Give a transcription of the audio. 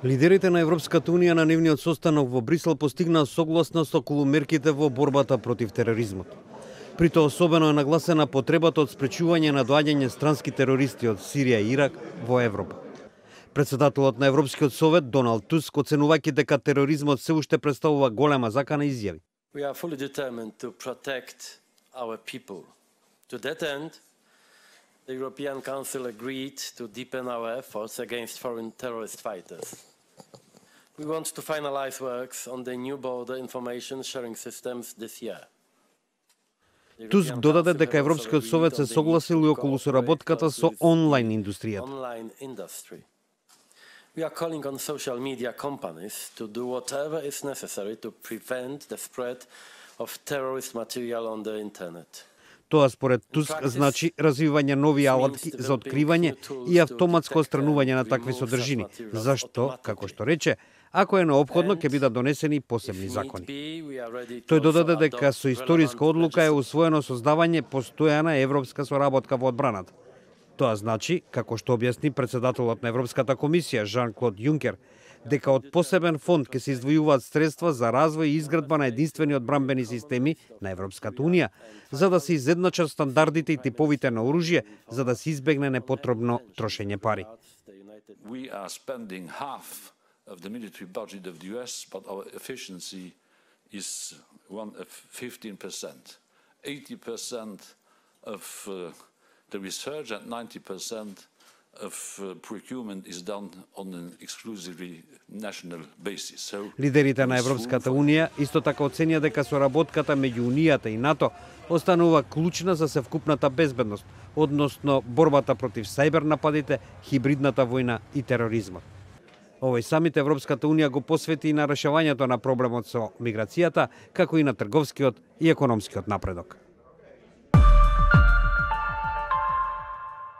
Лидерите на Европската Унија на нивниот состанок во Брисел постигнаа согласност околу мерките во борбата против тероризмот. При тоа особено е нагласена потребата од спречување на доаѓање странски терористи од Сирија и Ирак во Европа. Председателот на Европскиот совет Доналд Туск, оценувајќи дека тероризмот се уште представува голема закана, изјави: We are fully determined to protect our people. To that end, the European Council agreed to deepen our efforts against foreign terrorist fighters. We want to finalize works on the new border information sharing systems this year. Туск додаде дека Европскиот совет се согласил и околу соработката со онлайн индустријата. We are calling on social media companies to do whatever is necessary to prevent the spread of terrorist material on the internet. Тоа според Туск значи развивање нови алатки за откривање и автоматско отстранување на такви содржини, зашто, како што рече, ако е неопходно, ќе бидат донесени посебни закони. Тој додаде дека со историска одлука е усвоено создавање постојана европска соработка во одбраната. Тоа значи, како што објасни председателот на Европската комисија Жан-Клод Јункер, дека од посебен фонд ќе се издвојуваат средства за развој и изградба на единствени одбранбени системи на Европската Унија, за да се изедначат стандардите и типовите на оружје, за да се избегне непотребно трошење пари. We are spending half of the military budget of the US, but our efficiency is 15%. 80% of the research and 90% of procurement is done on an exclusively national basis. Лидерите на Европската Унија исто така оценија дека соработката меѓу Унијата и НАТО останува клучна за севкупната безбедност, односно борбата против сајбер нападите, хибридната војна и тероризмот. Овој самит Европската Унија го посвети и на решавањето на проблемот со миграцијата, како и на трговскиот и економскиот напредок.